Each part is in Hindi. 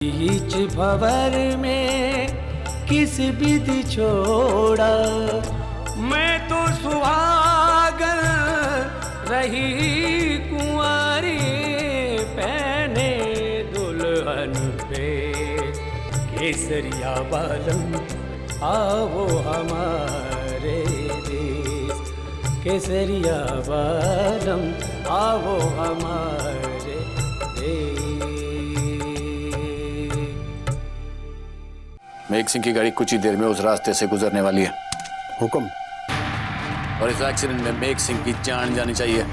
बीच भंवर में किस विधि छोड़ा, मैं तो सुहागन रही कुंवारी, पहने दुल्हन पे केसरिया बालम, आओ हमारे देश, केसरिया बालम आओ हमारे देश। मेघ सिंह की गाड़ी कुछ ही देर में उस रास्ते से गुजरने वाली है। हुक्म। और इस एक्सीडेंट में मेघ सिंह की जान जानी चाहिए।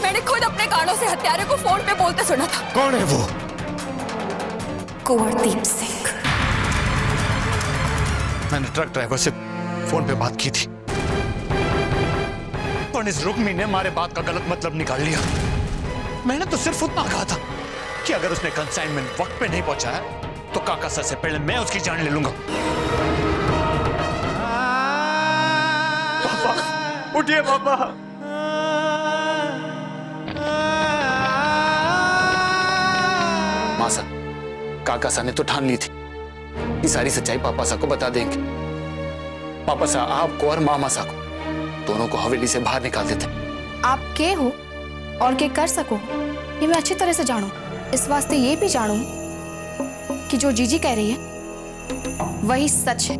मैंने खुद अपने कानों से हत्यारे को फोन पे बोलते सुना था। कौन है वो? कुंवरदीप सिंह। मैंने ट्रक ड्राइवर से फोन पे बात की थी, पर इस रुक्मी ने हमारे बात का गलत मतलब निकाल लिया। मैंने तो सिर्फ उतना कहा था कि अगर उसने कंसाइनमेंट वक्त पे नहीं पहुंचाया तो काका सर से पहले मैं उसकी जान ले लूंगा। पापा उठिए पापा। मासा, काका सा ने तो ठान ली थी, ये सारी सच्चाई पापा सा को बता देंगे। पापा सा आपको और मामा सा को दोनों को हवेली से बाहर निकाल देते। आप के हो और के कर सको ये मैं अच्छी तरह से जानूं। इस वास्ते ये भी जानूं कि जो जीजी कह रही है वही सच है।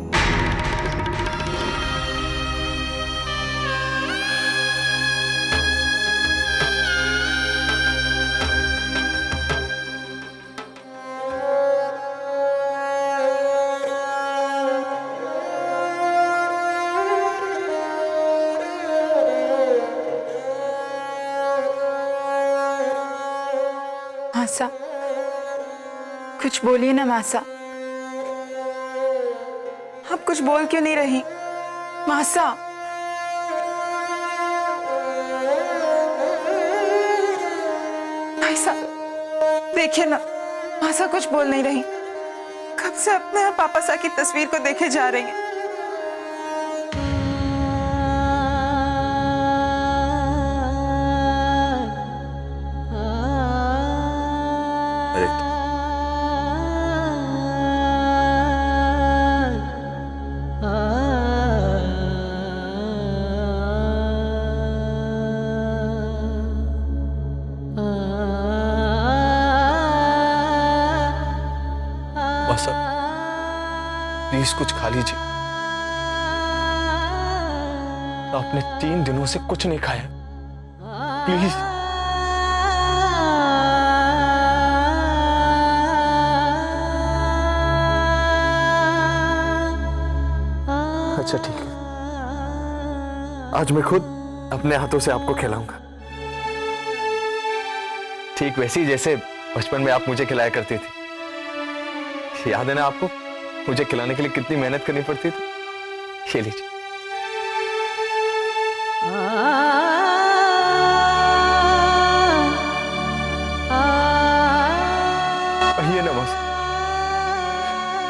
मासा, कुछ बोलिए ना मासा। आप कुछ बोल क्यों नहीं रही मासा? भाई साहब देखिए ना, मासा कुछ बोल नहीं रही। कब से अपने और पापा सा की तस्वीर को देखे जा रही हैं। प्लीज कुछ खा लीजिए। आपने 3 दिनों से कुछ नहीं खाया, प्लीज। अच्छा ठीक है, आज मैं खुद अपने हाथों से आपको खिलाऊंगा, ठीक वैसे ही जैसे बचपन में आप मुझे खिलाया करती थी। याद है ना आपको मुझे खिलाने के लिए कितनी मेहनत करनी पड़ती थी? ये लीजिए। आइए ना बस,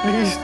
प्लीज।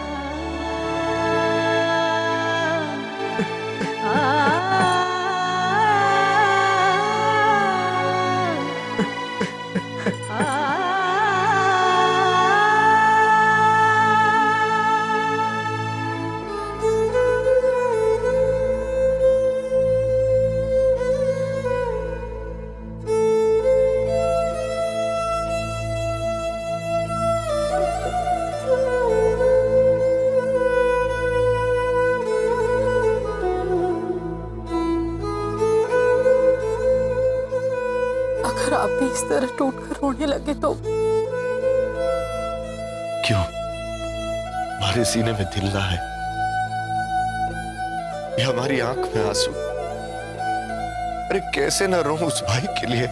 अगर आप भी इस तरह टूटकर रोने लगे तो? क्यों? हमारे सीने में दिल ना है या हमारी आंख में आंसू? अरे कैसे ना रो उस भाई के लिए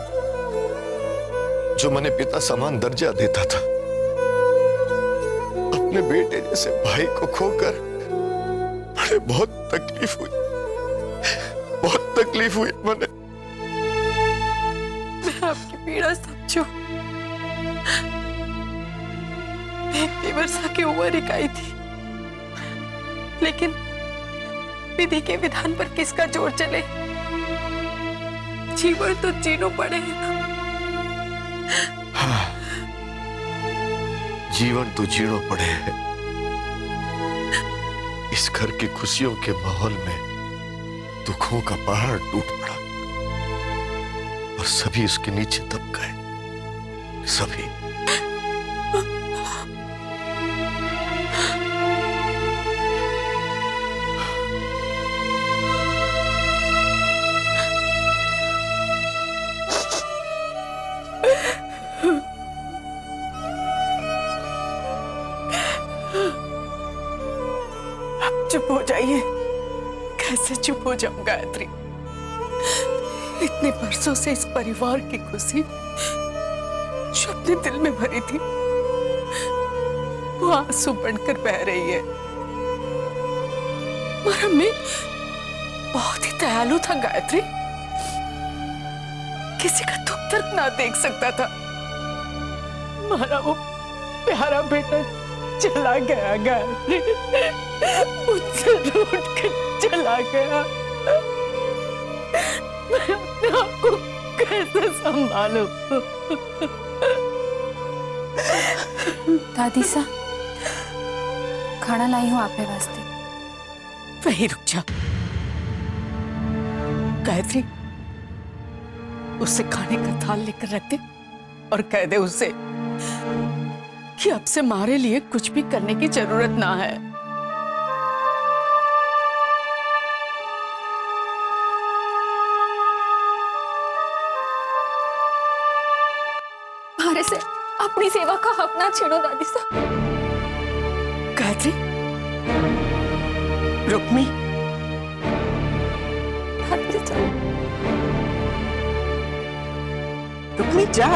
जो मैंने पिता समान दर्जा देता था। अपने बेटे जैसे भाई को खोकर बड़े बहुत तकलीफ हुई मैंने। मैं आपकी पीड़ा समझू। इतनी वर्षा की उम्र इकाई थी, लेकिन विधि के विधान पर किसका जोर चले? जीवन तो जीनो पड़े है ना। जीवन तो जीना पड़े है। इस घर की खुशियों के माहौल में दुखों का पहाड़ टूट पड़ा और सभी उसके नीचे दब गए, सभी। चुप हो जाइए। कैसे चुप हो जाऊं गायत्री? इतने बरसों से इस परिवार की खुशी जो अपने दिल में भरी थी वो आंसू बनकर बह रही है। हमारा अमित बहुत ही दयालु था गायत्री, किसी का दुख दर्द ना देख सकता था। हमारा वो प्यारा बेटा चला गया गायत्री, मुझसे रूठ कर चला गया। मैं अपने आप को कैसे संभालूं? दादी सा खाना लाई हूँ आपके वास्ते। वहीं रुक जा गायत्री, उसे खाने का थाल लेकर रख दे और कह दे उसे कि अब से हमारे लिए कुछ भी करने की जरूरत ना है। हमारे से अपनी सेवा का हक ना छीनो दादी साहब। गायत्री, रुक्मी, दादी साहब, रुक्मी जा।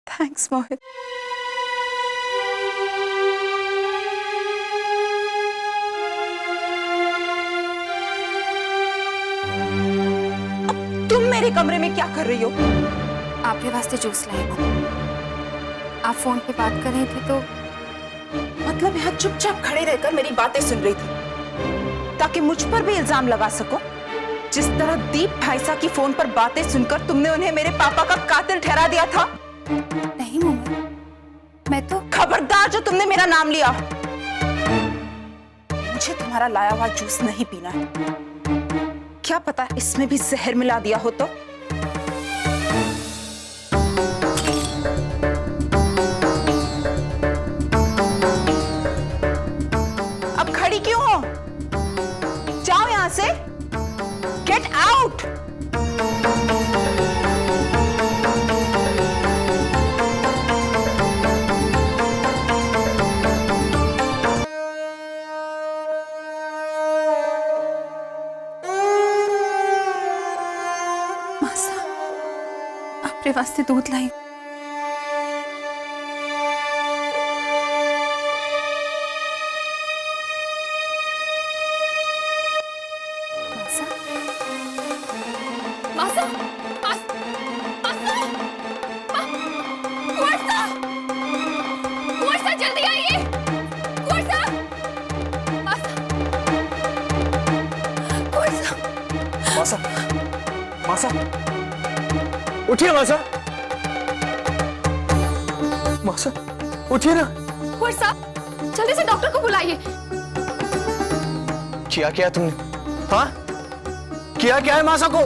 थैंक्स मोहित। तुम मेरे कमरे में क्या कर रही हो? आपके वास्ते जूस लाई हूँ। आप फोन पे बात कर रही थी तो मतलब यहाँ चुपचाप खड़े रहकर मेरी बातें सुन रही थी ताकि मुझ पर भी इल्जाम लगा सको? जिस तरह दीप भाईसा की फोन पर बातें सुनकर तुमने उन्हें मेरे पापा का कातिल ठहरा दिया था। नहीं मम्मी, मैं तो। खबरदार जो तुमने मेरा नाम लिया। मुझे तुम्हारा लाया हुआ जूस नहीं पीना है। क्या पता इसमें भी जहर मिला दिया हो तो? अब खड़ी क्यों हो? जाओ यहां से। Get out. आपके वास्ते दूध लाई। मासा, उठिए मासा, मासा उठिए ना। कुंवर साहब, जल्दी से डॉक्टर को बुलाइए। किया क्या तुमने? हाँ, किया क्या है मासा को?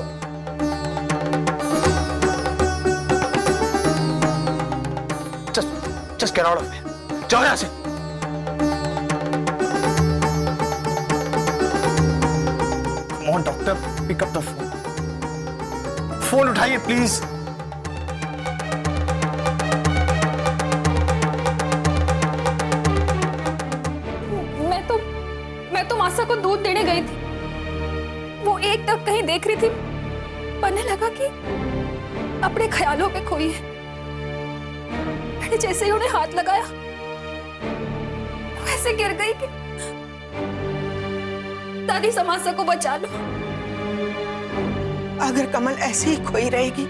Just get out of here. जाओ यहाँ से। Come on, doctor, pick up the phone. Phone उठाइए प्लीज। मैं तो मासा को दूध देने गई थी। वो एक तक कहीं देख रही थी, बनने लगा कि अपने ख्यालों में खोई है। मैंने जैसे ही उन्हें हाथ लगाया, वैसे गिर गई कि दादी समासा को बचा लो। अगर कमल ऐसे ही खोई रहेगी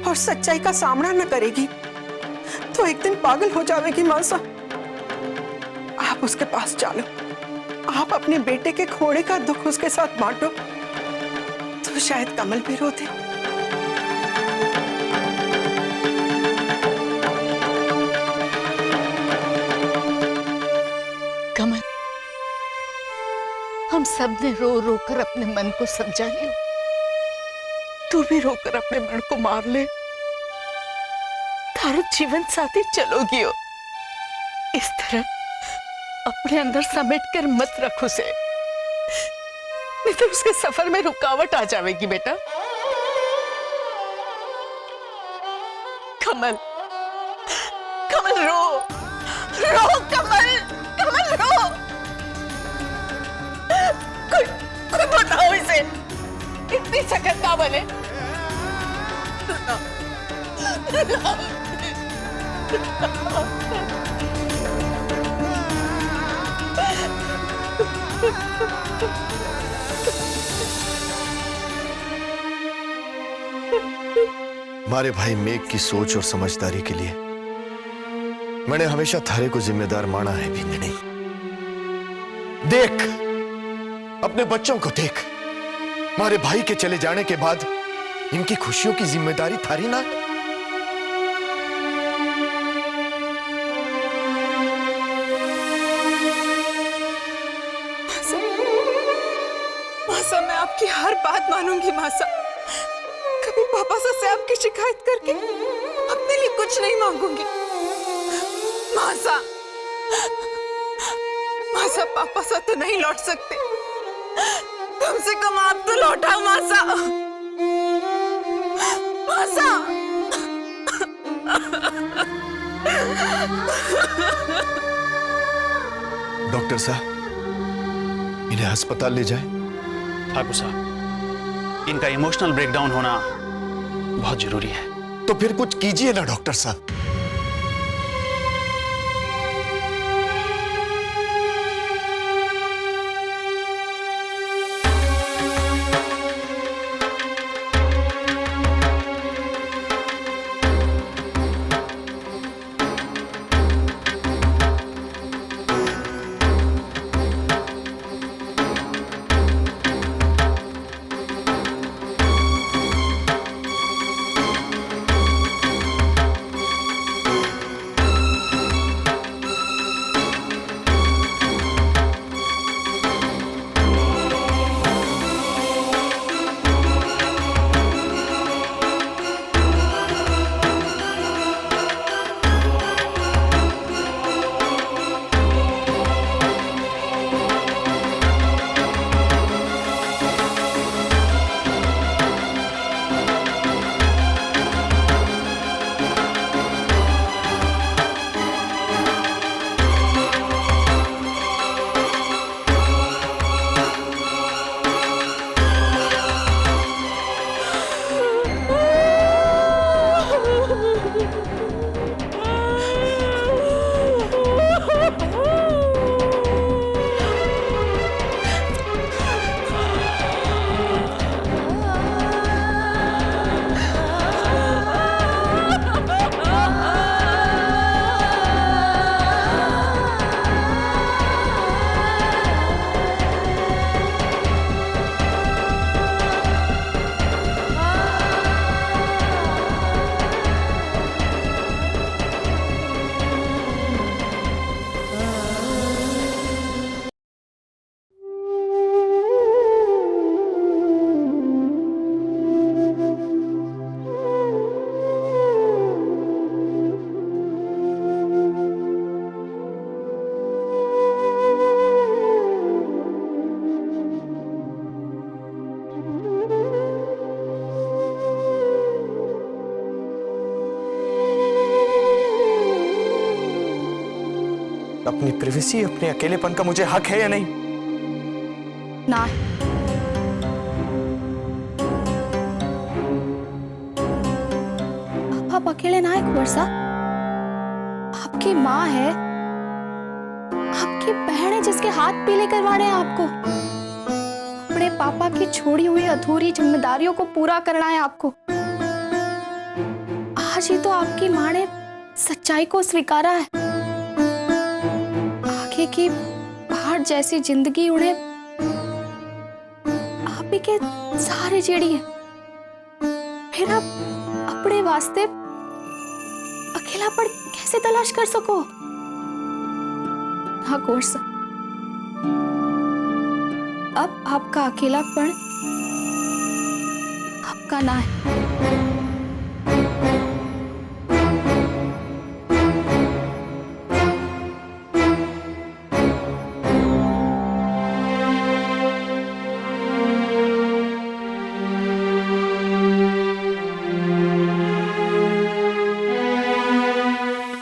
और सच्चाई का सामना न करेगी तो एक दिन पागल हो जाएगी मासा। आप उसके पास चलो, आप अपने बेटे के खोने का दुख उसके साथ बांटो, तो शायद कमल भी रो दे। कमल, हम सब ने रो रो कर अपने मन को समझा लियो। तू भी रोकर अपने मन को मार ले। थारो जीवन साथी चलोगी हो, इस तरह अपने अंदर समेट कर मत रख उसे, नहीं तो उसके सफर में रुकावट आ जाएगी बेटा। कमल, कमल रो, रो कमल, कमल रो। कोई बताओ इसे, इतनी सकत ना बने। हमारे भाई मेघ की सोच और समझदारी के लिए मैंने हमेशा थारे को जिम्मेदार माना है भी नहीं। देख, अपने बच्चों को देख। हमारे भाई के चले जाने के बाद इनकी खुशियों की जिम्मेदारी थारी ना। मासा, मैं आपकी हर बात मानूंगी मासा। कभी पापा से आपकी शिकायत करके अपने लिए कुछ नहीं मांगूंगी मासा। मासा, पापा से तो नहीं लौट सकते, कम से कम आप तो लौटाओ मासा। मासा, डॉक्टर साहब, इन्हें अस्पताल ले जाएं। ठाकुर साहब, इनका इमोशनल ब्रेकडाउन होना बहुत जरूरी है। तो फिर कुछ कीजिए ना डॉक्टर साहब। अपनी प्रिवेसी, अपने अकेलेपन का मुझे हक है या नहीं? ना। आप अकेले ना है कुंवर साहब, आपकी माँ है, आपकी बहन है जिसके हाथ पीले करवाने हैं आपको। अपने पापा की छोड़ी हुई अधूरी जिम्मेदारियों को पूरा करना है आपको। आज ही तो आपकी माँ ने सच्चाई को स्वीकारा है। आगे की पहाड़ जैसी जिंदगी उन्हें आप ही के सहारे जेड़ी है। फिर आप अपने वास्ते अकेलापन कैसे तलाश कर सको? हाँ कुंवर साहब, अब आपका अकेलापन आपका ना है।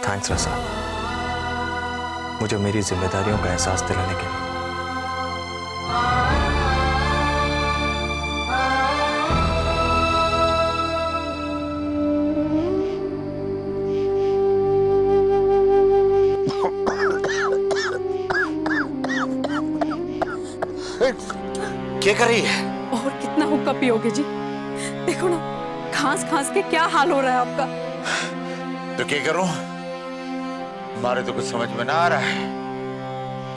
थैंक्स रसा, मुझे मेरी जिम्मेदारियों का एहसास दिलाने के लिए। क्या कर रही है? और कितना हुक्का पियोगे जी? देखो ना, खांस खांस के क्या हाल हो रहा है आपका। तो क्या करूं? हमारे तो कुछ समझ में ना आ रहा है।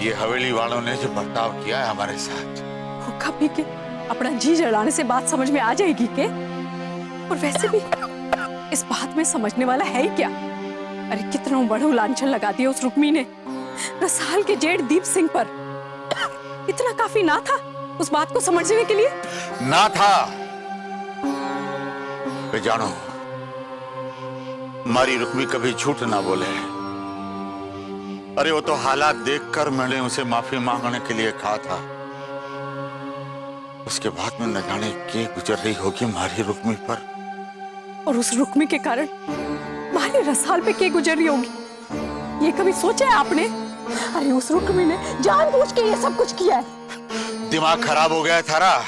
ये हवेली वालों ने जो बर्ताव किया है हमारे साथ। हुक्का पी के अपना जी जलाने से बात समझ में आ जाएगी के? और वैसे भी इस बात में समझने वाला है ही क्या? अरे कितना बड़ा लांछन लगा दिया उस रुक्मी ने रसाल के जेठ दीप सिंह पर। इतना काफी ना था उस बात को समझने के लिए? ना था। वे जानो, हमारी रुक्मी कभी झूठ ना बोले। अरे वो तो हालात देखकर मैंने उसे माफी मांगने के लिए कहा था। उसके बाद में न जाने क्या गुजर रही होगी हमारी रुक्मी पर। और उस रुक्मी के कारण हमारे रसाल पे क्या गुजर रही होगी, ये कभी सोचा है आपने? अरे उस रुक्मी ने जानबूझ के ये सब कुछ किया है। दिमाग खराब हो गया है थारा।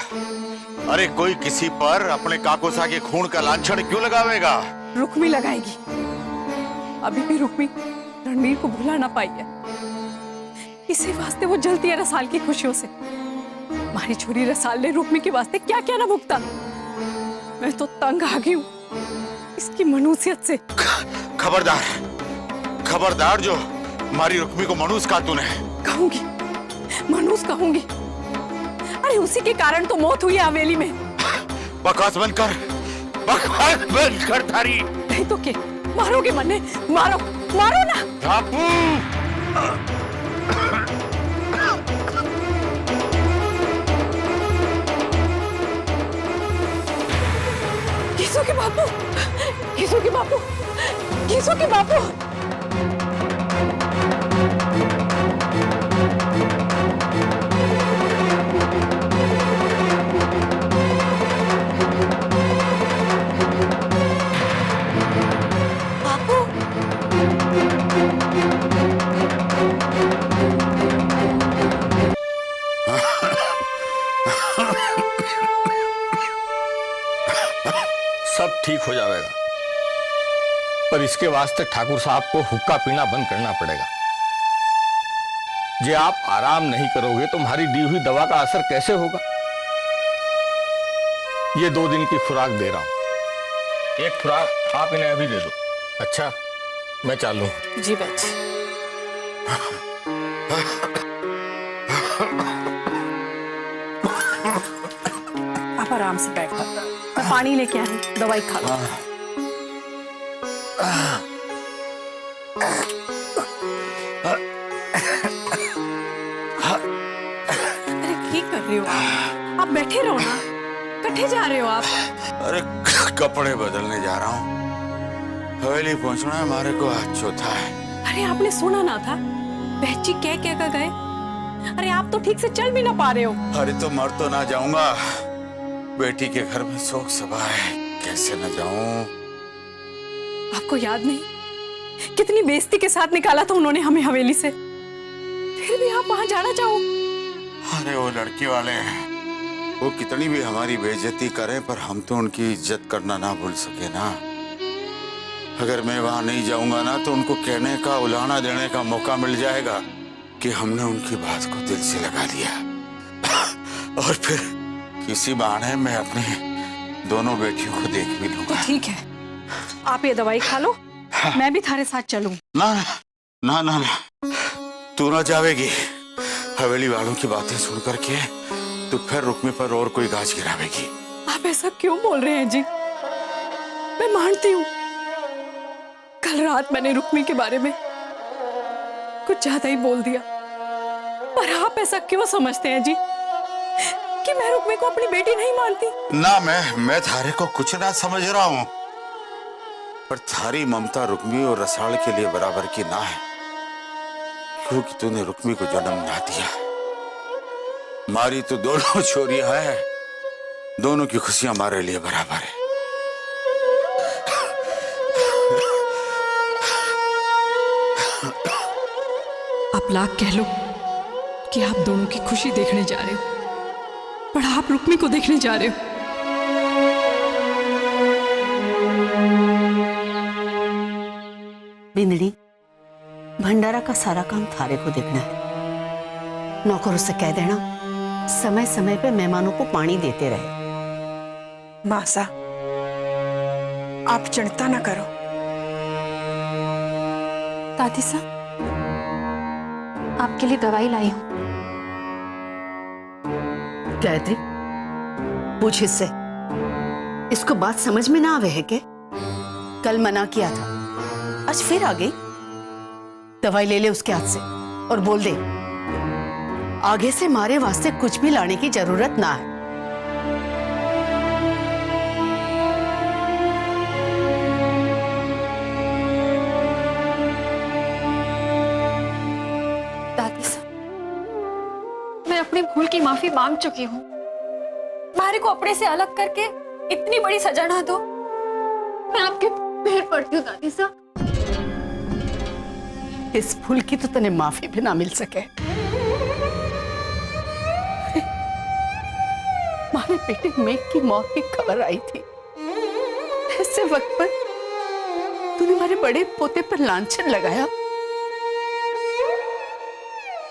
अरे कोई किसी पर अपने काकोसा के खून का लांछन क्यों लगावेगा? रुक्मी लगाएगी। अभी भी रुक्मी रणवीर को भुला ना पाई है। इसी वास्ते वो जलती है रसाल की खुशियों से। हमारी छोरी रसाल ने रुक्मी के वास्ते क्या क्या ना भुगता। मैं तो तंग आ गई हूँ इसकी मनुष्यत से। खबरदार, खबरदार जो हमारी रुक्मी को मनुष्य कहा तूने। कहूंगी, मनुष्य कहूंगी। अरे उसी के कारण तो मौत हुई है हवेली में। बकवास बंद कर, बकवास बंद कर थारी। नहीं तो क्या, मारोगे मन्ने? मारो, मारो ना। बापू, किसो के बापू, किसो के बापू, किसो के बापू। सब ठीक हो जाएगा, पर इसके वास्ते ठाकुर साहब को हुक्का पीना बंद करना पड़ेगा। जे आप आराम नहीं करोगे तो हमारी दी हुई दवा का असर कैसे होगा? ये 2 दिन की खुराक दे रहा हूं, एक खुराक आप इन्हें अभी दे दो। अच्छा, मैं चालू। जी बच्चे। आप आराम से बैठ कर, मैं पानी लेके आई, दवाई खा लो। अरे क्या कर रहे हो आप बैठे रहो ना। कट्ठे जा रहे हो आप? अरे कपड़े बदलने जा रहा हूँ। हवेली पहुंचना है हमारे को आज चौथा है। अरे आपने सुना ना था बहची क्या क्या कर गए? अरे आप तो ठीक से चल भी ना पा रहे हो। अरे तो मर तो ना जाऊंगा, बेटी के घर में शोक सभा है, कैसे न जाऊं? आपको याद नहीं कितनी बेइज्जती के साथ निकाला था उन्होंने हमें हवेली से? आप वहां जाना चाहो। अरे वो लड़के वाले हैं, वो कितनी भी हमारी बेइज्जती करें पर हम तो उनकी इज्जत करना ना भूल सके ना। अगर मैं वहां नहीं जाऊंगा ना तो उनको कहने का, उलाहना देने का मौका मिल जाएगा कि हमने उनकी बात को दिल से लगा लिया। और फिर किसी बहाने में अपनी दोनों बेटियों को देख भी लूंगा। ठीक है, आप ये दवाई खा लो, मैं भी थारे साथ चलूं। ना ना ना ना, तू ना जावेगी। हवेली वालों की बातें सुन करके तू फिर रुक्मी पर और कोई गाज गिरावेगी। आप ऐसा क्यों बोल रहे हैं जी? मैं मानती हूँ कल रात मैंने रुक्मी के बारे में कुछ ज्यादा ही बोल दिया, पर आप ऐसा क्यों समझते हैं जी कि मैं रुक्मी को अपनी बेटी नहीं मानती? ना, मैं थारे को कुछ ना समझ रहा हूँ, पर थारी ममता रुक्मी और रसाल के लिए बराबर की ना है, क्योंकि तूने रुक्मी को जन्म ना दिया। मारी तो दोनों छोरियां हैं, दोनों की खुशियां हमारे लिए बराबर है। आप लाख कह लो कि आप दोनों की खुशी देखने जा रहे हो, पर आप रुक्मी को देखने जा रहे हो। बिंदड़ी, भंडारा का सारा काम थारे को देखना है। नौकरों से कह देना समय समय पे मेहमानों को पानी देते रहे। मासा, आप चिंता ना करो। दादी सा, आपके लिए दवाई लाई हूं। गायत्री, पूछ इससे, इसको बात समझ में ना आवे है के? कल मना किया था, आज फिर आ गई। दवाई ले ले उसके हाथ से और बोल दे आगे से मारे वास्ते कुछ भी लाने की जरूरत ना है। दादी साहब, मैं अपनी भूल की माफी मांग चुकी हूँ। मारे को अपने से अलग करके इतनी बड़ी सजा ना दो। मैं आपके पैर पड़ती हूँ दादी साहब। इस भूल की तो तने माफी भी ना मिल सके। हमारे बेटे मेघ की मौत की खबर आई थी, ऐसे वक्त पर तूने हमारे बड़े पोते पर लांछन लगाया।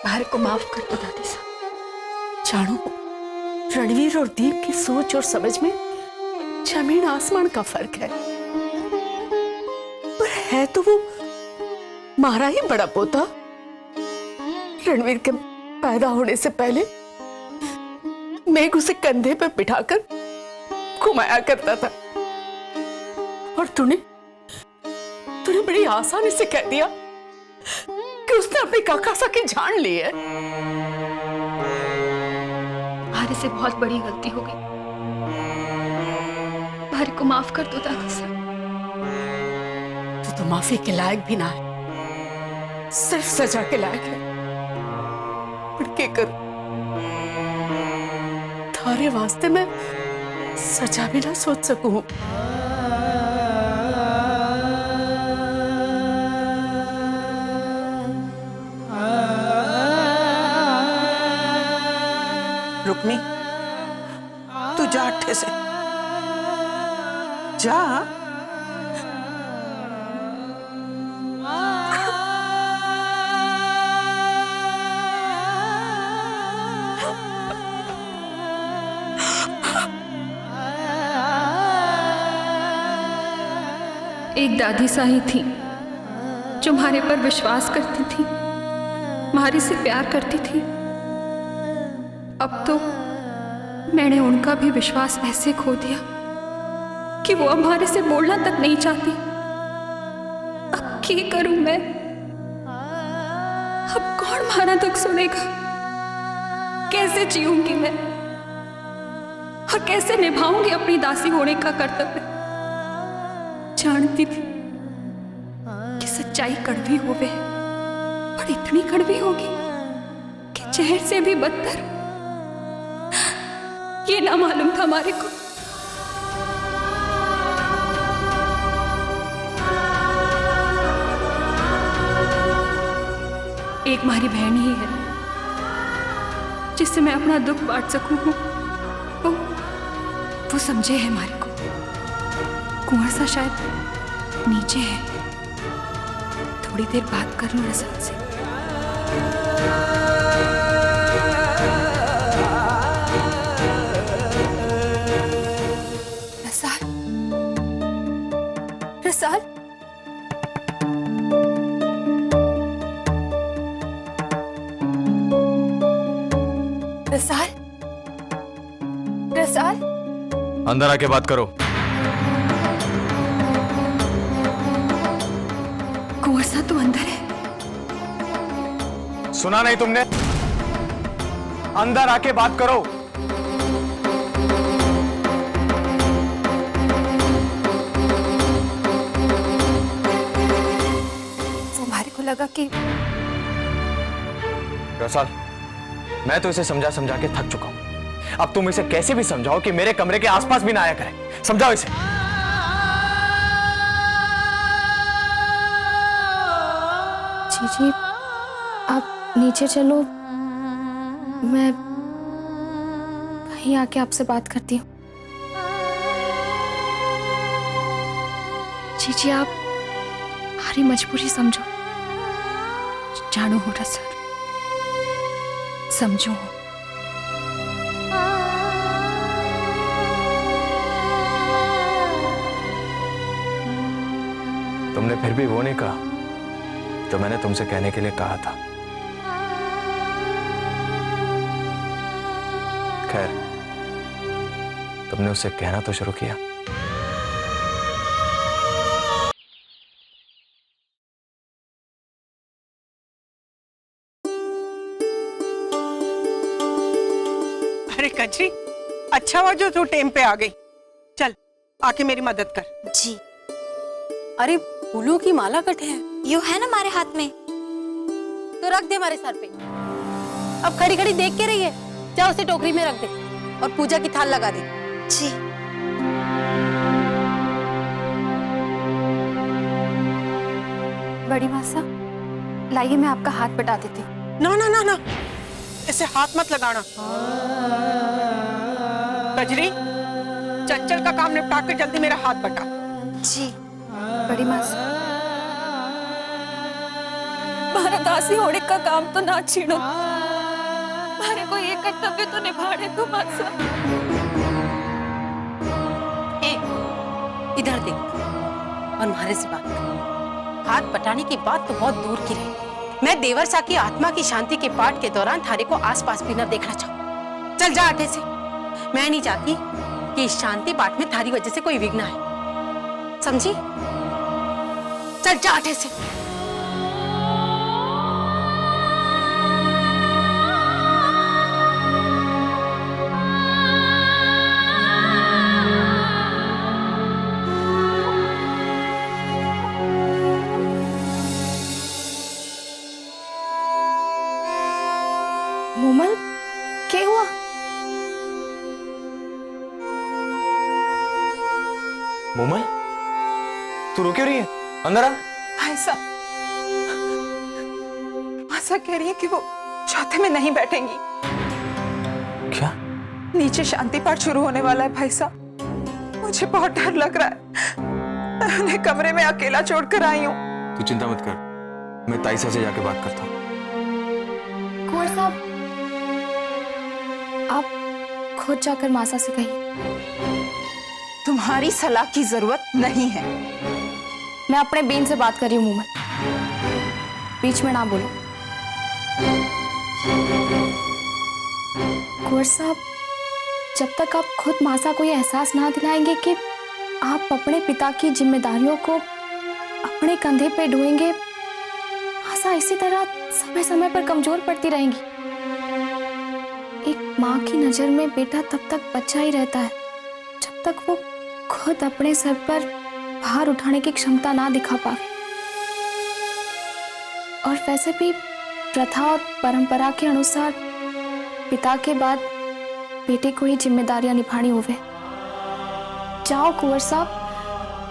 मारे को माफ कर दो दादी साहब। जानो, रणवीर और दीप की सोच और समझ में जमीन आसमान का फर्क है, पर है तो वो मारा ही बड़ा पोता। रणवीर के पैदा होने से पहले मेघ उसे कंधे पर बिठाकर घुमाया करता था, और तूने बड़ी आसानी से कह दिया कि उसने अपने काका सा की जान ली है। मारे से बहुत बड़ी गलती हो गई। मारे को माफ कर दो दादी साहब। तो माफी के लायक भी ना है, सिर्फ सजा के लायक है। पर क्या करूं? थारे वास्ते मैं सजा भी ना सोच सकूं। रुक्मी, तू जा अट्ठे से जा। एक दादी सा ही थी जो मारे पर विश्वास करती थी, मारे से प्यार करती थी। अब तो मैंने उनका भी विश्वास ऐसे खो दिया कि वो अब हमारे से बोलना तक नहीं चाहती। अब क्या करूं मैं? अब कौन हमारा दुख सुनेगा? कैसे जीऊंगी मैं और कैसे निभाऊंगी अपनी दासी होने का कर्तव्य? जानती थी कि सच्चाई कड़वी होवे, पर इतनी कड़वी होगी कि जहर से भी बदतर। ये ना मालूम था हमारे को। एक हमारी बहन ही है जिससे मैं अपना दुख बांट सकूं, वो समझे है हमारे को। कुंवर सा शायद नीचे है, थोड़ी देर बात कर लूं रसाल से। रसाल, रसाल, रसाल, रसाल, अंदर आके बात करो। कुंवर सा तू अंदर है? सुना नहीं तुमने? अंदर आके बात करो। हमारे को लगा कि रसाल, मैं तो इसे समझा समझा के थक चुका हूं। अब तुम इसे कैसे भी समझाओ कि मेरे कमरे के आसपास भी ना आया करे। समझाओ इसे। जी, आप नीचे चलो, मैं कहीं आके आपसे बात करती हूँ। जी, आप हमारी मजबूरी समझो। जानो हो रसाल, समझो। तुमने फिर भी वो नहीं कहा जो मैंने तुमसे कहने के लिए कहा था। खैर, तुमने उससे कहना तो शुरू किया। अरे कजरी, अच्छा हुआ जो तू टाइम पे आ गई। चल आके मेरी मदद कर। जी। अरे फूलों की माला कटे है, यो है ना हमारे हाथ में, तो रख दे हमारे सर पे। अब खड़ी खड़ी देख के रही है, जा उसे टोकरी में रख दे और पूजा की थाल लगा दे। जी। बड़ी मासा, लाइए मैं आपका हाथ बटा देती हूँ। ना ना ना ना, ऐसे हाथ मत लगाना। कजरी, चंचल का काम निपटा कर जल्दी मेरा हाथ बटा। जी। बड़ी मासा, हमारा दासी होने का काम तो ना छीनो, हमारे को ये कर्तव्य तो निभाने दो मासा। इधर देख और हमारे से बात कर। हाथ बटाने की बात तो बहुत दूर की रही, मैं देवरसा की आत्मा की शांति के पाठ के दौरान थारे को आसपास भी न देखना चाहूं। चल जा आटे से। मैं नहीं चाहती कि इस शांति पाठ में थारी वजह से कोई विघ्न आए, समझी? चल जा आटे से। मोमल, क्या हुआ? मोमल, तू रो क्यों रही है? अंदर आ। भाई साहब, मासा कह रही है कि वो चौथे में नहीं बैठेंगी। क्या? नीचे शांति पाठ शुरू होने वाला है भाई साहब, मुझे बहुत डर लग रहा है। मैं उन्हें कमरे में अकेला छोड़कर आई हूँ। तू चिंता मत कर, मैं ताइसा से जाके बात करता हूँ। कुंवर साहब, आप खुद जाकर मासा से कहिए। तुम्हारी सलाह की जरूरत नहीं है। मैं अपने बेन से बात कर रही हूँ मोमल, बीच में ना बोलो। कुंवर साहब, जब तक आप खुद मासा को यह एहसास ना दिलाएंगे कि आप अपने पिता की जिम्मेदारियों को अपने कंधे पे ढोएंगे, मासा इसी तरह समय समय पर कमजोर पड़ती रहेंगी। एक माँ की नजर में बेटा तब तक बच्चा ही रहता है जब तक वो खुद अपने सर पर भार उठाने की क्षमता ना दिखा पाए। और वैसे भी प्रथा और परंपरा के अनुसार पिता के बाद बेटे को ही जिम्मेदारियां निभानी होवे। जाओ कुंवर साहब,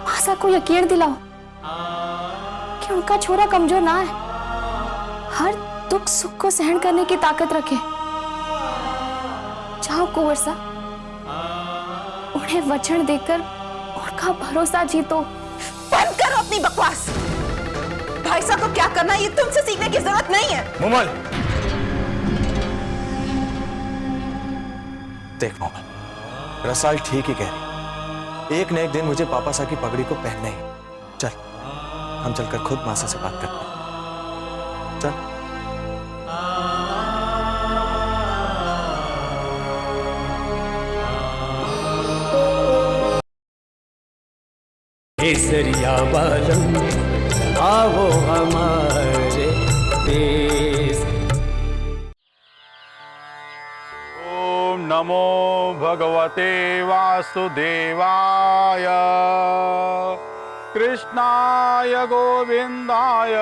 मासा को यकीन दिलाओ कि उनका छोरा कमजोर ना है, हर दुख सुख को सहन करने की ताकत रखे। हाँ कुंवर साहब, उन्हें वचन देकर उनका भरोसा जीतो। बंद करो अपनी बकवास। भाई साहब को क्या करना है ये तुमसे सीखने की जरूरत नहीं है। मोमल, देख मोमल, रसाल ठीक ही कह रही। एक न एक दिन मुझे पापा सा की पगड़ी को पहनना ही। चल, हम चलकर खुद मासा से बात करते हैं। चल। केसरिया बालम आओ हमारे देश। ओम नमो भगवते वासुदेवाय कृष्णाय गोविंदाय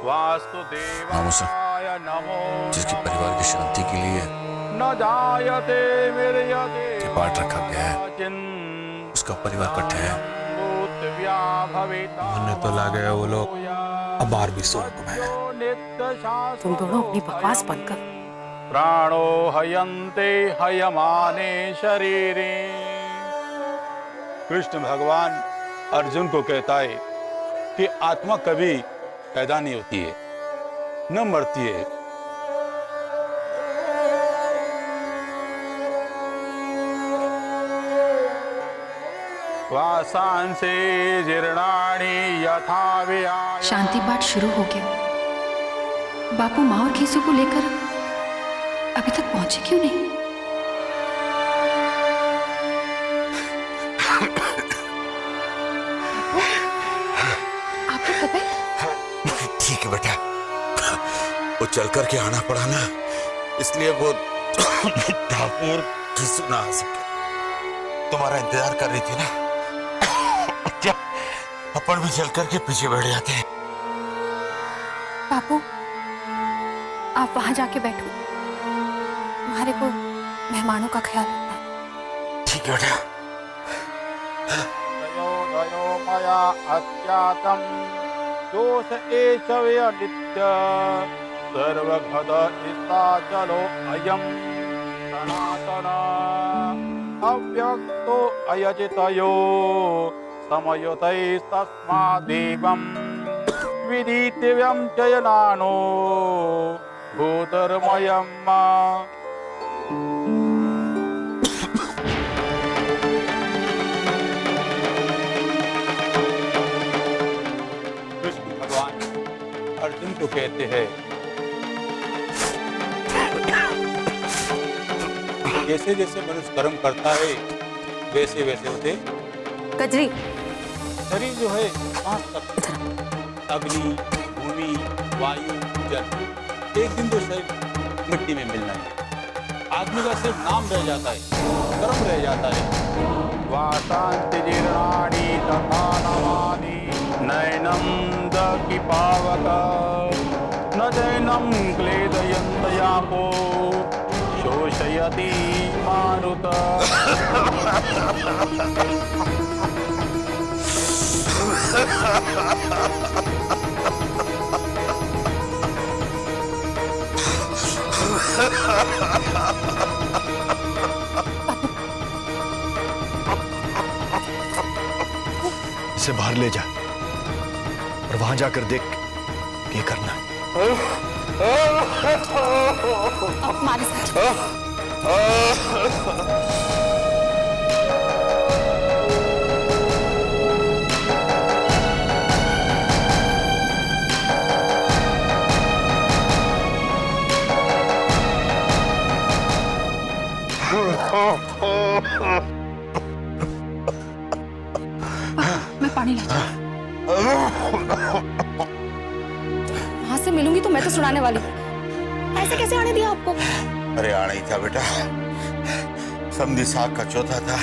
वासुदेवाय नमो। जिसकी परिवार की शांति के लिए न जायते विरयते पाठ रखा गया है, उसका परिवार कट्ठे है। मरने तो ला गए वो लोग, अब बाहर भी स्वर्ग में है। तुम दोनों अपनी बकवास बंद कर। प्राणो हयन्ते हयमाने शरीरे। कृष्ण भगवान अर्जुन को कहता है कि आत्मा कभी पैदा नहीं होती है, न मरती है। वासांसे जीर्णानि यथा विहाय। शांति पाठ शुरू हो गया। बापू माँ और केसु को लेकर अभी तक पहुंचे क्यों नहीं? आपकी तबीयत ठीक है बेटा, वो चल करके आना पड़ा ना, इसलिए वो ठाकुर किसी ना आ सके। तुम्हारा इंतजार कर रही थी ना, क्या अपन भी चल करके पीछे बैठ जाते हैं। बापू, आप वहां जाके बैठो, हमारे को मेहमानों का ख्याल रखना है। ठीक है बेटा। मया अज्ञातं दोष एष नित्य सर्वगत इसाचलो अयं सनातन अव्यक्तो अयचितयो समयुतैस्तस्मादेवं विदितव्यं जयनानो भूतर्मयम्। कृष्ण भगवान अर्जुन को कहते हैं, जैसे जैसे मनुष्य कर्म करता है वैसे वैसे उसे कजरी शरीर जो है पांच तत्व अग्नि, भूमि, वायु, जल, एक दिन तो शरीर मिट्टी में मिलना है। आदमी का सिर्फ नाम रह जाता है, कर्म रह जाता है। वासांति जीर्णानि तथा नवानि नैनं दकी पावक न जैनं क्लेदयन्त यापो शोषयति मारुत। इसे बाहर ले जा और वहां जाकर देख ये करना है। हमारे साथ मैं पानी लाती हूँ। वहां से मिलूंगी तो मैं तो सुनाने वाली हूँ। ऐसे कैसे आने दिया आपको? अरे आना ही था बेटा, समधी साग का चौथा था,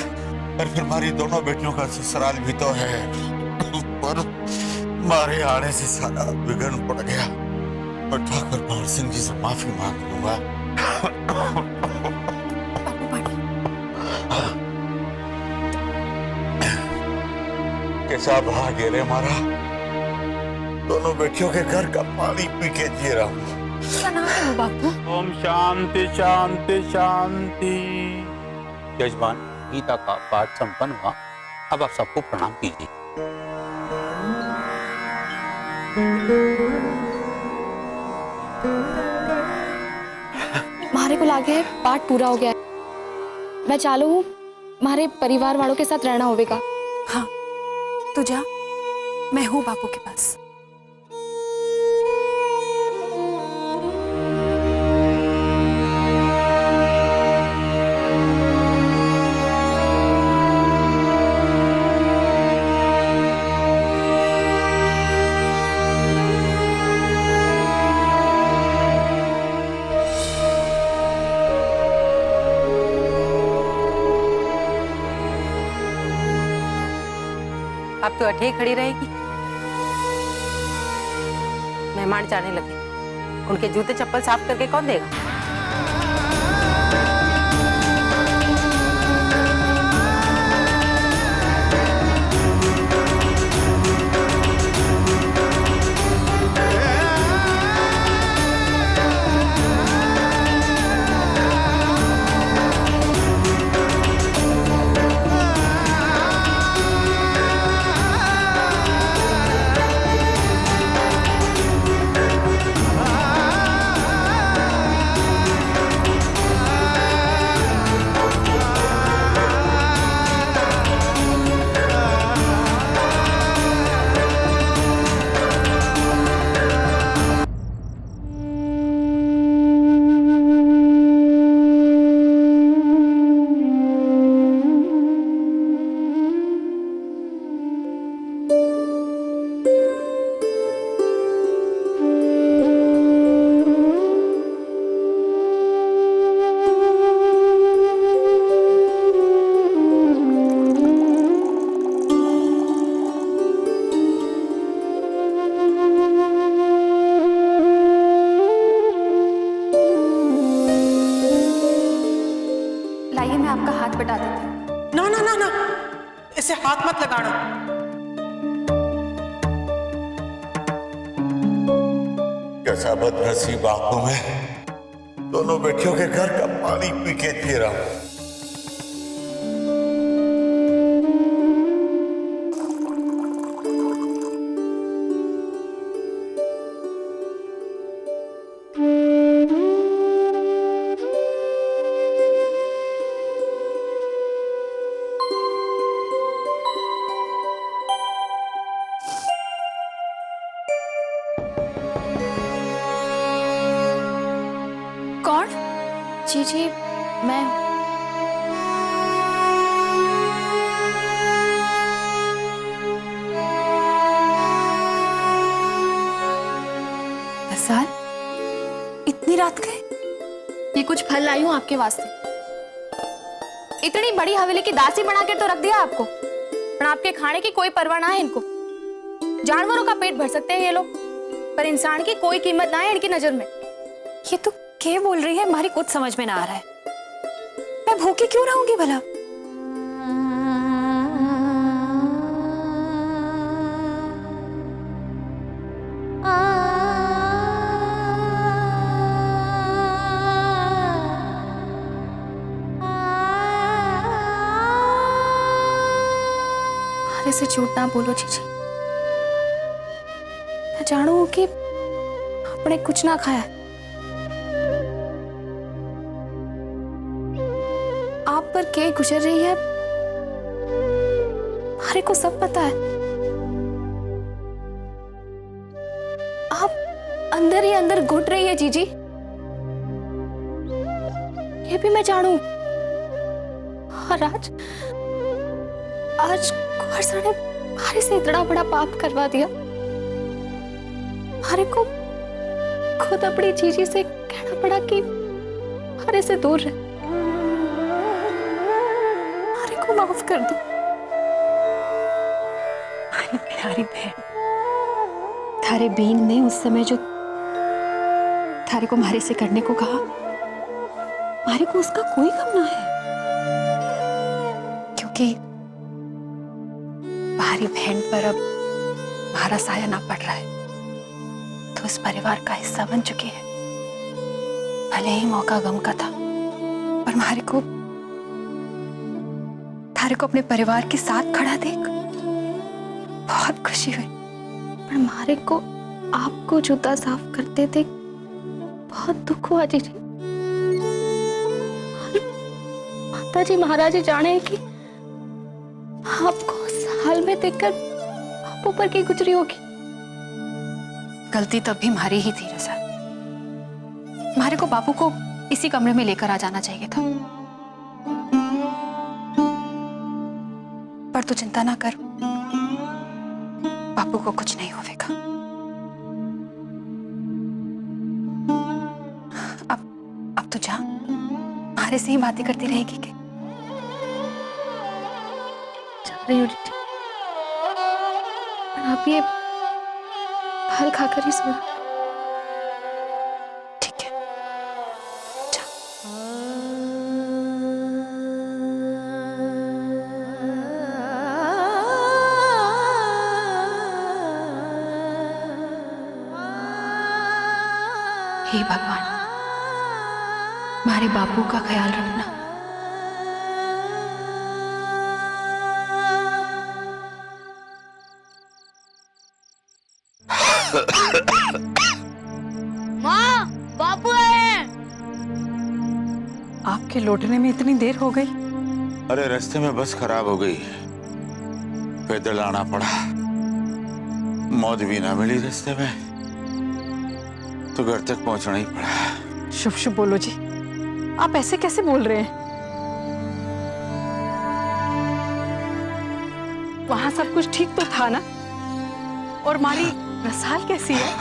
और फिर हमारी दोनों बेटियों का ससुराल भी तो है, पर मारे आने से सारा बिगड़ पड़ गया। और ठाकुर पवन सिंह जी से माफी मांग लूंगा। कैसा भाग्य रे हमारा, दोनों बेटियों के घर का पानी पी के जी रहा हूं। प्रणाम हो बापू। ओम शांति शांति शांति। यजमान, गीता का पाठ संपन्न हुआ। अब आप सबको प्रणाम कीजिए। मारे को लागे है पाठ पूरा हो गया है। मैं चालू हूँ, हमारे परिवार वालों के साथ रहना होगा। हाँ तू जा, मैं हूँ बापू के पास। अब तो अठे खड़ी रहेगी। मेहमान जाने लगे, उनके जूते चप्पल साफ करके कौन देगा? लाइए मैं आपका हाथ बटा देती हूँ। ना ना ना ना, इसे हाथ मत लगाना। कैसा बदनसीब आंखों में दोनों बेटियों के घर का पानी पी के जी रहा हूं। कौन? जी मैं। बसाल, इतनी रात गए? ये कुछ फल लाई हूँ आपके वास्ते। इतनी बड़ी हवेली की दासी बना के तो रख दिया आपको, पर आपके खाने की कोई परवाह ना है इनको। जानवरों का पेट भर सकते हैं ये लोग, पर इंसान की कोई कीमत ना है इनकी नजर में। ये तो क्या बोल रही है? हमारी कुछ समझ में ना आ रहा है। मैं भूखी क्यों रहूंगी भला? अरे से झूठ ना बोलो जीजी। मैं जानू कि आपने कुछ ना खाया है। आप पर क्या गुजर रही है हमारे को सब पता है। आप अंदर ही अंदर घुट रही है जीजी, ये भी मैं जानू। और आज कुंवर साहब ने हमारे से इतना बड़ा पाप करवा दिया। हमारे को खुद अपनी जीजी से कहना पड़ा कि हमारे से दूर रहे। हमारे को माफ कर दो। हमारी प्यारी बहन, थारे बीन ने उस समय जो थारे को मारे से करने को कहा, मारे को उसका कोई गम ना है, क्योंकि हमारी बहन पर अब हमारा साया ना पड़ रहा है, तो इस परिवार का हिस्सा बन चुकी है। भले ही मौका गम का था, पर मारे को थारे को अपने परिवार के साथ खड़ा देख बहुत खुशी हुई। पर मारे को आपको जूता साफ करते देख बहुत दुख हुआ जीजी। माता जी महाराज जी जाने कि आपको साल में देखकर आप ऊपर की गुजरी होगी। गलती तब भी हमारी ही थी रसा। मारे को बापू को इसी कमरे में लेकर आ जाना चाहिए था, पर तू चिंता ना कर, बापू को कुछ नहीं होगा। अब तो जा, हमारे से ही बातें करती रहेगी क्या? जा रही हूँ जीजी, पर आप ये फल खाकर ही सो। ठीक है, जा। हे भगवान, हमारे बापू का ख्याल रखना। माँ, बापू आए। आपके लौटने में इतनी देर हो गई? अरे रास्ते में बस खराब हो गई, पैदल आना पड़ा। मौत भी ना मिली रास्ते में, तो घर तक पहुंचना ही पड़ा। शुभ शुभ बोलो जी, आप ऐसे कैसे बोल रहे हैं? वहां सब कुछ ठीक तो था ना? और मारी रसाल कैसी है?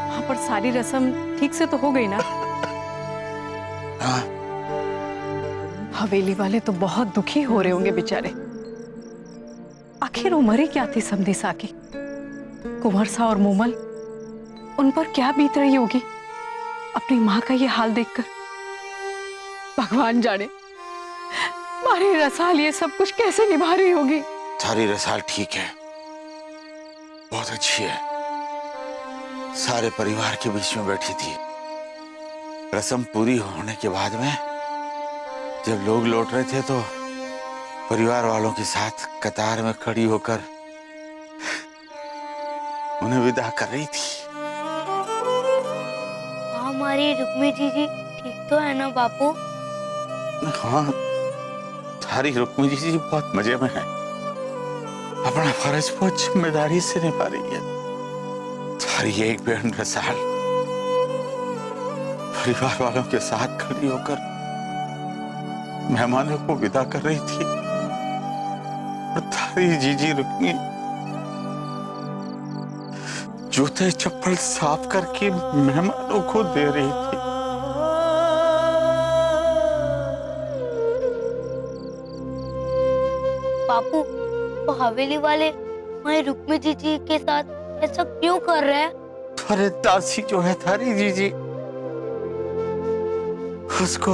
वहां पर सारी रस्म ठीक से तो हो गई ना? हवेली वाले तो बहुत दुखी हो रहे होंगे बेचारे। आखिर उम्र ही क्या थी समधिसा की? कुंवर सा और मोमल, उन पर क्या बीत रही होगी अपनी माँ का ये हाल देखकर। भगवान जाने मारी रसाल ये सब कुछ कैसे निभा रही होगी। सारी रसाल ठीक है, बहुत अच्छी है। सारे परिवार के बीच में बैठी थी। रस्म पूरी होने के बाद में जब लोग लौट रहे थे तो परिवार वालों के साथ कतार में खड़ी होकर उन्हें विदा कर रही थी। हमारी रुक्मी जी ठीक तो है ना बापू? हाँ, थारी रुक्मी जी बहुत मजे में है। अपना फर्ज बहुत जिम्मेदारी से निभा रही है। थारी एक बहन रसाल परिवार वालों के साथ खड़ी होकर मेहमानों को विदा कर रही थी, और थारी जीजी रुक्मी जूते चप्पल साफ करके मेहमानों को दे रही थी। बापू, तो हवेली वाले हमारी रुक्मी जी के साथ ऐसा क्यों कर रहे हैं? अरे दासी जो है थारी जीजी, उसको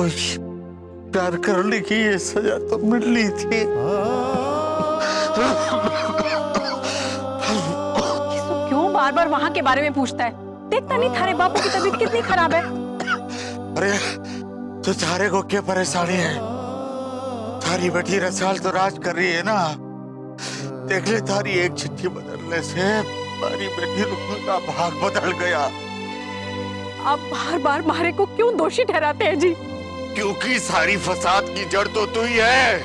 प्यार करने की ये सजा तो मिलनी थी। क्यों बार बार वहां के बारे में पूछता है? देखता नहीं थारे बापू की तबीयत कितनी खराब है? अरे तो थारे को क्या परेशानी है? थारी बेटी रसाल तो राज कर रही है ना। देख ले, थारी एक चिट्ठी बदलने से हमारी बेटी रुक्मी का भाग बदल गया। आप बार बार मारे को क्यों दोषी ठहराते हैं जी? क्योंकि सारी फसाद की जड़ तो तू ही है।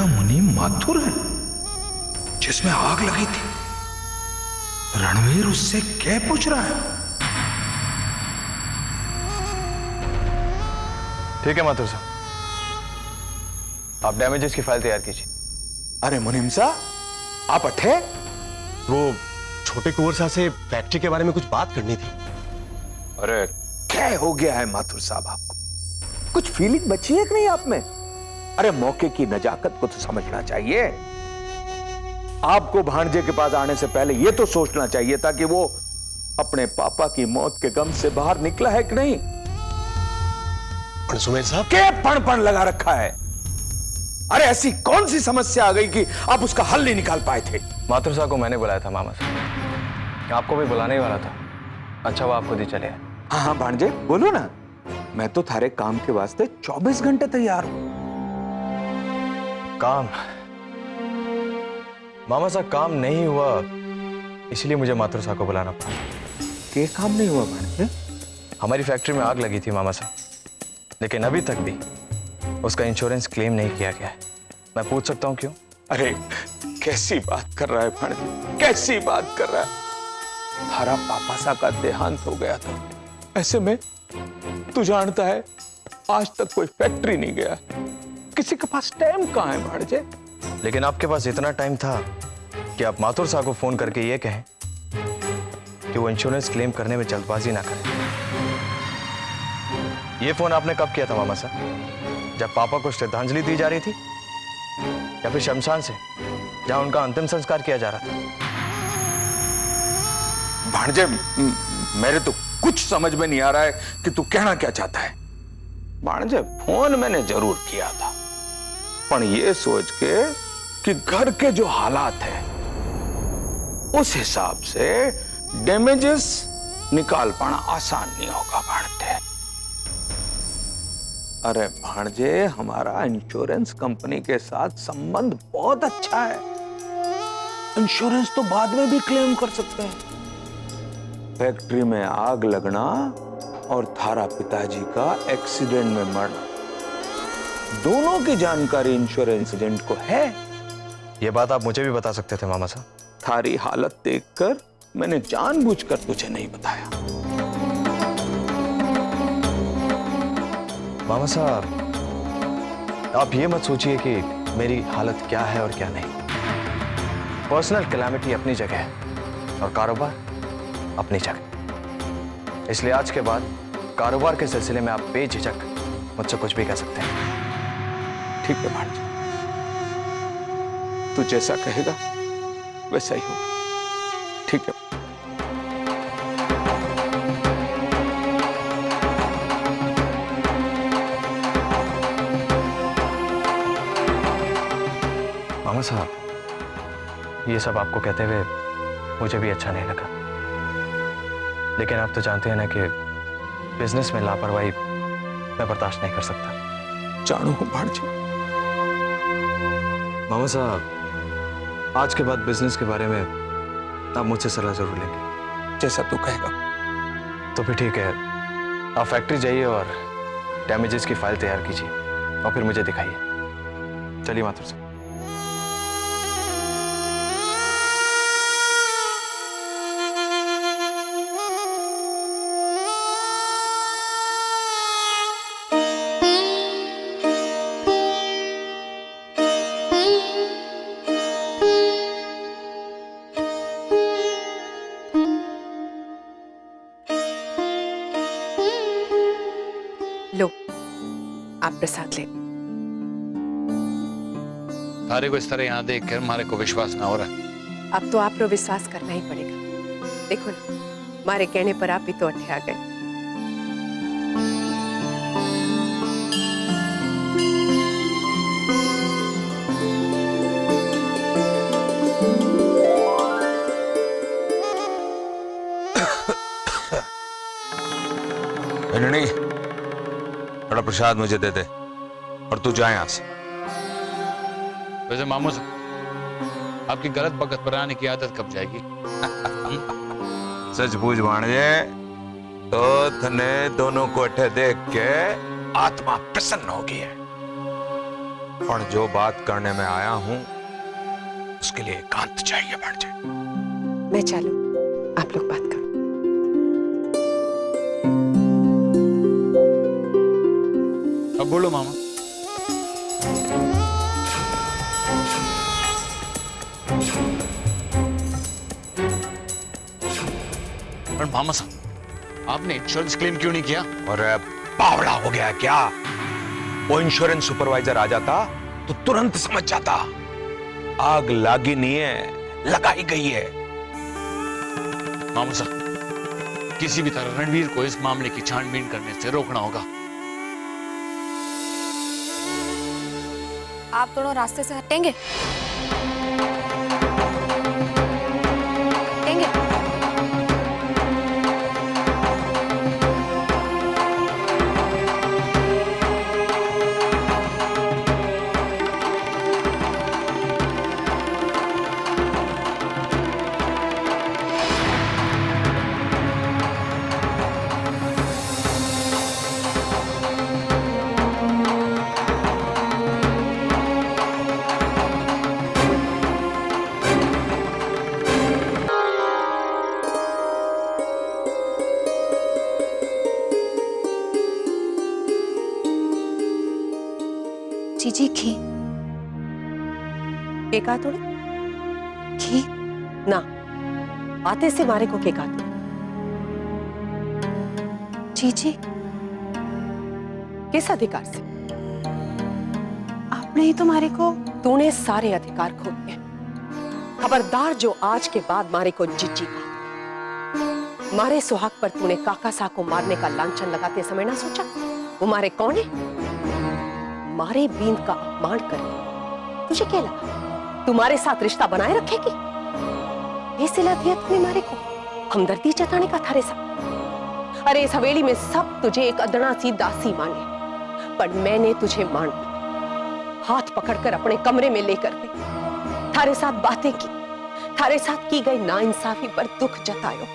मुनि माथुर है जिसमें आग लगी थी। रणवीर उससे क्या पूछ रहा है? ठीक है माथुर साहब, आप डैमेजेस की फाइल तैयार कीजिए। अरे मुनीम साहब, आप अठे? वो छोटे कुंवर साहब से फैक्ट्री के बारे में कुछ बात करनी थी। अरे क्या हो गया है माथुर साहब आपको? कुछ फीलिंग बची है कि नहीं आप में? अरे मौके की नजाकत को तो समझना चाहिए। आपको भांजे के पास आने से पहले यह तो सोचना चाहिए था कि वो अपने पापा की मौत के गम से बाहर निकला है कि नहीं। पर सुमेर साहब के पण लगा रखा है? अरे ऐसी कौन सी समस्या आ गई कि आप उसका हल नहीं निकाल पाए थे? माथुर साहब को मैंने बुलाया था मामा साहब, आपको भी बुलाने ही वाला था। अच्छा वो आप खुद ही चले आए। हाँ हाँ भांजे बोलो ना, मैं तो थारे काम के वास्ते 24 घंटे तैयार हूं। काम? मामा साहब काम नहीं हुआ, इसलिए मुझे माथुर साहब को बुलाना पड़ा। के काम नहीं हुआ भांजे? हमारी फैक्ट्री में आग लगी थी मामा साहब, लेकिन अभी तक भी उसका इंश्योरेंस क्लेम नहीं किया गया है। मैं पूछ सकता हूं क्यों? अरे कैसी बात कर रहा है भांजे, कैसी बात कर रहा है? थारा पापा सा का देहांत हो गया था, ऐसे में तू जानता है आज तक कोई फैक्ट्री नहीं गया, किसी के पास टाइम कहां है भांजे? लेकिन आपके पास इतना टाइम था कि आप माथुर साहब को फोन करके ये कहें कि वो इंश्योरेंस क्लेम करने में जल्दबाजी ना करें। ये फोन आपने कब किया था मामा साहब? जब पापा को श्रद्धांजलि दी जा रही थी, या फिर शमशान से जहां उनका अंतिम संस्कार किया जा रहा था? भांजे मेरे तो कुछ समझ में नहीं आ रहा है कि तू कहना क्या चाहता है। भांजे फोन मैंने जरूर किया था, पर ये सोच के कि घर के जो हालात है उस हिसाब से डैमेजेस निकाल पाना आसान नहीं होगा भांजे। अरे भांजे हमारा इंश्योरेंस कंपनी के साथ संबंध बहुत अच्छा है, इंश्योरेंस तो बाद में भी क्लेम कर सकते हैं। फैक्ट्री में आग लगना और थारा पिताजी का एक्सीडेंट में मरना, दोनों की जानकारी इंश्योरेंस एजेंट को है। यह बात आप मुझे भी बता सकते थे मामा साहब। थारी हालत देखकर मैंने जानबूझकर तुझे नहीं बताया। मामा साहब आप ये मत सोचिए कि मेरी हालत क्या है और क्या नहीं। पर्सनल कैलामिटी अपनी जगह है और कारोबार अपनी जगह, इसलिए आज के बाद कारोबार के सिलसिले में आप बेझिझक मुझसे कुछ भी कह सकते हैं। ठीक है भांजे, तू जैसा कहेगा वैसा ही होगा। ठीक है। मामा साहब ये सब आपको कहते हुए मुझे भी अच्छा नहीं लगा, लेकिन आप तो जानते हैं ना कि बिजनेस में लापरवाही मैं बर्दाश्त नहीं कर सकता। जानू हूं भांजे। मामा साहब आज के बाद बिजनेस के बारे में आप मुझसे सलाह जरूर लेंगे। जैसा तू कहेगा। तो फिर ठीक है, आप फैक्ट्री जाइए और डैमेजेस की फाइल तैयार कीजिए और फिर मुझे दिखाइए। चलिए माथुर साहब। लो आप प्रसाद ले। तारे को इस तरह यहाँ देख कर हमारे को विश्वास ना हो रहा। अब तो आप पर विश्वास करना ही पड़ेगा। देखो ना, हमारे कहने पर आप भी तो अट्ठे आ गए। नहीं, बड़ा प्रसाद मुझे दे दे और तू जा यहां से। वैसे मामू साहब आपकी गलत बखत पर आने की आदत कब जाएगी? सच पूछ भाणजे, तो तने दोनों को अठे देख के आत्मा प्रसन्न हो गई है, और जो बात करने में आया हूं उसके लिए एकांत चाहिए भाणजे। मैं चलूं, आप लोग बात करो। अब बोलो मामा। पर मामा साहब आपने इंश्योरेंस क्लेम क्यों नहीं किया? अरे बावड़ा हो गया क्या? वो इंश्योरेंस सुपरवाइजर आ जाता तो तुरंत समझ जाता। आग लागी नहीं है, लगाई गई है। मामा साहब किसी भी तरह रणवीर को इस मामले की छानबीन करने से रोकना होगा। आप दोनों रास्ते से हटेंगे? हटेंगे? जीजी घी के कहा तूने? घी ना आते से मारे को के कहा तूने? जीजी किस अधिकार से? आपने ही तो मारे को। तूने सारे अधिकार खो दिए। खबरदार जो आज के बाद मारे को जीजी का। मारे सुहाग पर तूने काका साहब को मारने का लांछन लगाते समय ना सोचा वो मारे कौन है? मारे बींद का अपमान करके तुझे क्या लगा तुम्हारे साथ रिश्ता बनाए रखेगी? ये सिला दिया तुमने मारे को हमदर्दी जताने का थारे साथ। अरे इस हवेली में सब तुझे एक अदना सी दासी माने, पर मैंने तुझे मान लिया। हाथ पकड़कर अपने कमरे में लेकर गई, थारे साथ बातें की, थारे साथ की गई नाइंसाफी पर दुख जतायो,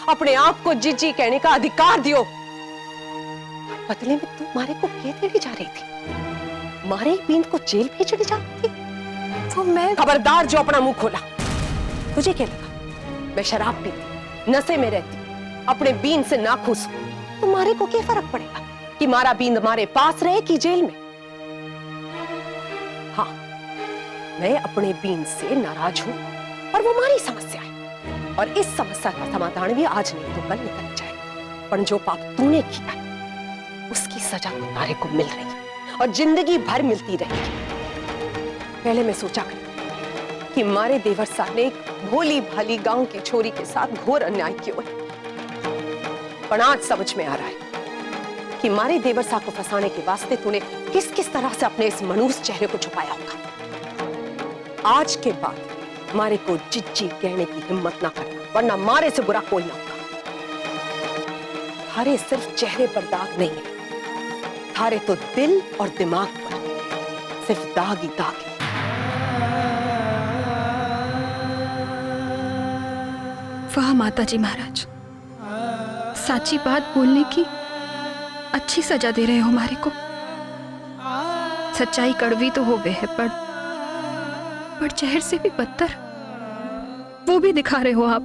अपने आप को जीजी कहने का अधिकार दियो। बदले में तू मारे को क्या देने जा रही थी? मारे बींद को जेल भेजने जा रही थी? तो मैं खबरदार जो अपना मुंह खोला। तुझे क्या लगा मैं शराब पीती, नशे में रहती, अपने बींद से ना खुश हूं तो मारे को क्या फर्क पड़ेगा कि मारा बींद हमारे पास रहे कि जेल में? हाँ, मैं अपने बींद से नाराज हूं और वो हमारी समस्या है, और इस समस्या का समाधान भी आज नहीं तो कल निकल जाए। पर जो पाप तूने किया है उसकी सजा तारे को मिल रही है और जिंदगी भर मिलती रहेगी। पहले मैं सोचा कर कि मारे देवर साहब ने एक भोली भाली गांव की छोरी के साथ घोर अन्याय किया है, पर आज समझ में आ रहा है कि मारे देवर साहब को फंसाने के वास्ते तूने किस किस तरह से अपने इस मनूस चेहरे को छुपाया होगा। आज के बाद मारे को जिज्जी कहने की हिम्मत ना करना, वरना मारे से बुरा कोई ना होगा। थारे सिर्फ चेहरे पर दाग नहीं है, थारे तो दिल और दिमाग पर सिर्फ दाग ही दाग है। वाह माताजी महाराज, साची बात बोलने की अच्छी सजा दे रहे हो हमारे को। सच्चाई कड़वी तो हो गए है, पर जहर से भी बदतर वो भी दिखा रहे हो आप।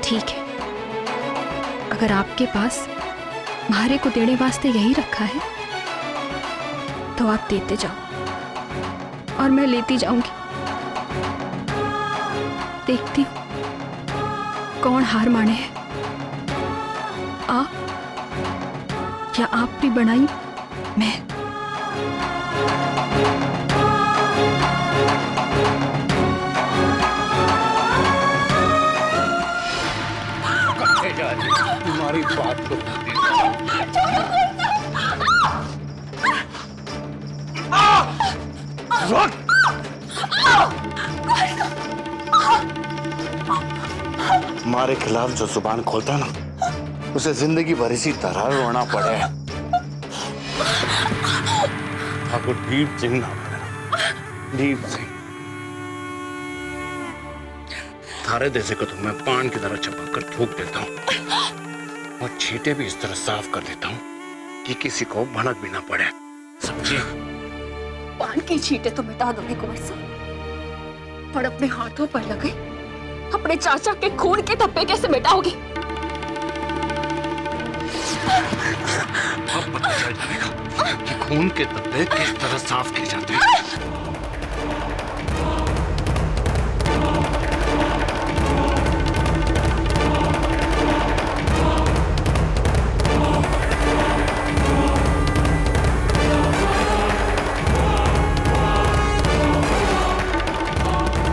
ठीक है, अगर आपके पास मारे को देने वास्ते यही रखा है तो आप देते जाओ और मैं लेती जाऊंगी। देखती हूं कौन हार माने है, आप या आप भी बनाई मैं। तुम्हारी बात तो हमारे खिलाफ जो जुबान खोलता ना उसे जिंदगी भर इसी तरह रोना पड़े। आपको दीप सिंह नाम है, दीप सिंह। थारे जैसे को तो मैं पान की तरह चपा कर थूक देता हूँ और छींटे भी इस तरह साफ कर देता हूँ कि किसी को भनक भी ना पड़े, समझे? पान की छींटे तो मिटा दोगे कुंवर साहब, पर अपने हाथों पर लगे अपने चाचा के खून के धब्बे कैसे मिटाओगे? अब पता चल जाएगा कि खून के धब्बे किस तरह साफ किए जाते हैं।